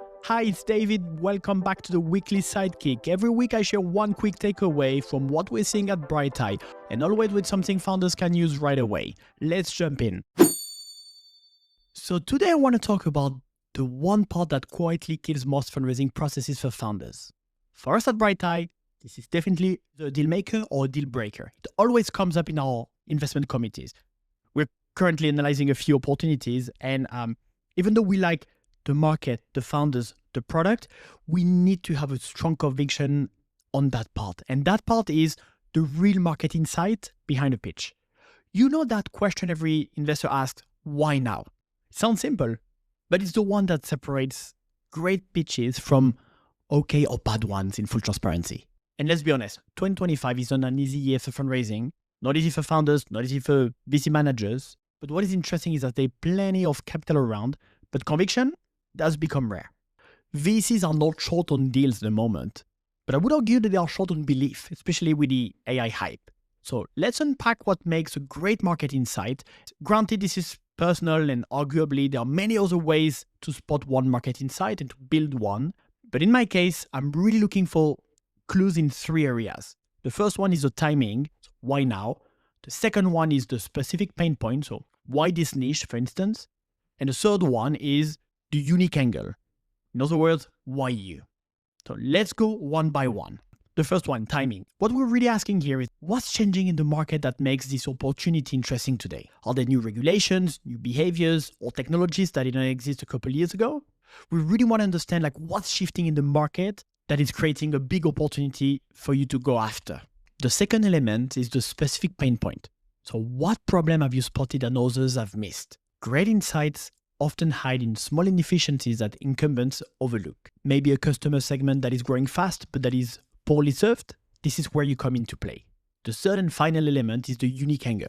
Hi, it's David. Welcome back to the Weekly Sidekick. Every week I share one quick takeaway from what we're seeing at Bright Eye, and always with something founders can use right away. Let's jump in. So today I want to talk about the one part that quietly kills most fundraising processes for founders. For us at Bright Eye, this is definitely the deal maker or deal breaker. It always comes up in our investment committees. We're currently analyzing a few opportunities, and even though we like the market, the founders, the product, we need to have a strong conviction on that part. And that part is the real market insight behind a pitch. You know that question every investor asks, why now? It sounds simple, but it's the one that separates great pitches from okay or bad ones in full transparency. And let's be honest, 2025 is not an easy year for fundraising, not easy for founders, not easy for VC managers. But what is interesting is that there are plenty of capital around, but conviction does become rare. VCs are not short on deals at the moment, but I would argue that they are short on belief, especially with the AI hype. So let's unpack what makes a great market insight. Granted, this is personal and arguably there are many other ways to spot one market insight and to build one. But in my case, I'm really looking for clues in three areas. The first one is the timing, so why now? The second one is the specific pain point, so why this niche, for instance? And the third one is the unique angle. In other words, why you? So let's go one by one. The first one, timing. What we're really asking here is what's changing in the market that makes this opportunity interesting today? Are there new regulations, new behaviors, or technologies that didn't exist a couple of years ago? We really want to understand what's shifting in the market that is creating a big opportunity for you to go after. The second element is the specific pain point. So what problem have you spotted and others have missed? Great insights often hide in small inefficiencies that incumbents overlook. Maybe a customer segment that is growing fast but that is poorly served. This is where you come into play. The third and final element is the unique angle.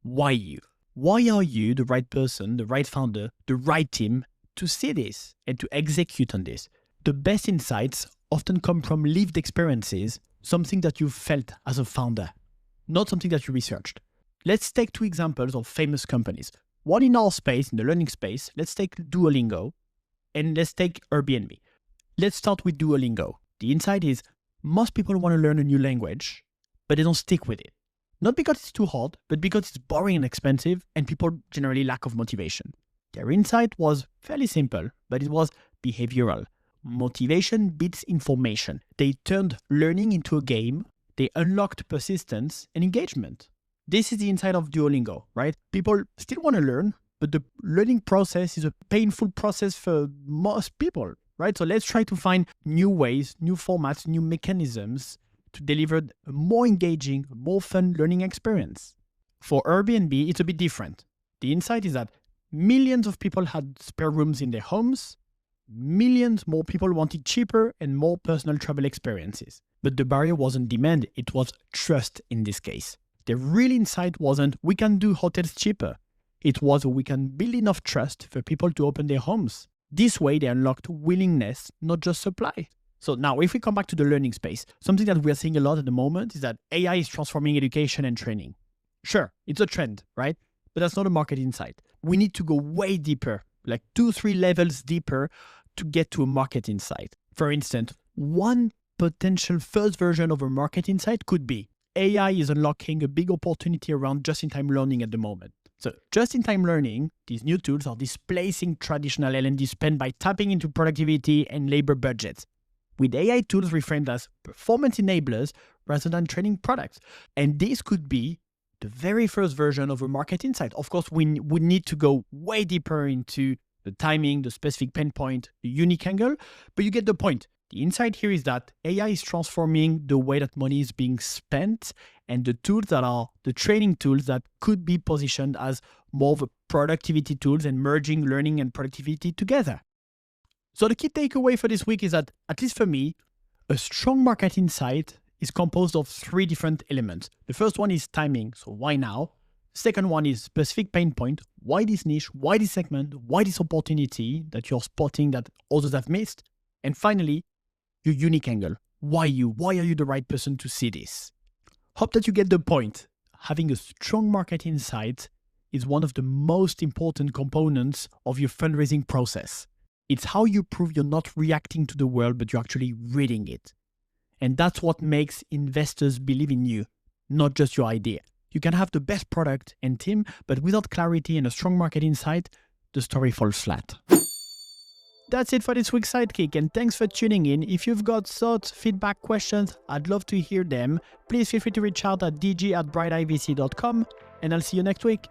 Why you? Why are you the right person, the right founder, the right team to see this and to execute on this? The best insights often come from lived experiences, something that you've felt as a founder, not something that you researched. Let's take two examples of famous companies. One in our space, in the learning space, let's take Duolingo, and let's take Airbnb. Let's start with Duolingo. The insight is most people want to learn a new language, but they don't stick with it. Not because it's too hard, but because it's boring and expensive, and people generally lack of motivation. Their insight was fairly simple, but it was behavioral. Motivation beats information. They turned learning into a game. They unlocked persistence and engagement. This is the insight of Duolingo, right? People still want to learn, but the learning process is a painful process for most people, right? So let's try to find new ways, new formats, new mechanisms to deliver a more engaging, more fun learning experience. For Airbnb, it's a bit different. The insight is that millions of people had spare rooms in their homes. Millions more people wanted cheaper and more personal travel experiences. But the barrier wasn't demand, it was trust in this case. The real insight wasn't we can do hotels cheaper. It was we can build enough trust for people to open their homes. This way they unlocked willingness, not just supply. So now if we come back to the learning space, something that we are seeing a lot at the moment is that AI is transforming education and training. Sure, it's a trend, right? But that's not a market insight. We need to go way deeper, like 2-3 levels deeper to get to a market insight. For instance, one potential first version of a market insight could be AI is unlocking a big opportunity around just-in-time learning at the moment. So just-in-time learning, these new tools are displacing traditional L&D spend by tapping into productivity and labor budgets, with AI tools reframed as performance enablers rather than training products. And this could be the very first version of a market insight. Of course, we would need to go way deeper into the timing, the specific pain point, the unique angle, but you get the point. The insight here is that AI is transforming the way that money is being spent, and the tools that are the training tools that could be positioned as more of a productivity tools and merging learning and productivity together. So the key takeaway for this week is that, at least for me, a strong market insight is composed of three different elements. The first one is timing, so why now? The second one is specific pain point, why this niche, why this segment, why this opportunity that you're spotting that others have missed? And finally, your unique angle. Why you? Why are you the right person to see this? Hope that you get the point. Having a strong market insight is one of the most important components of your fundraising process. It's how you prove you're not reacting to the world, but you're actually reading it. And that's what makes investors believe in you, not just your idea. You can have the best product and team, but without clarity and a strong market insight, the story falls flat. That's it for this week's Sidekick, and thanks for tuning in. If you've got thoughts, feedback, questions, I'd love to hear them. Please feel free to reach out at dg@brighteyevc.com, and I'll see you next week.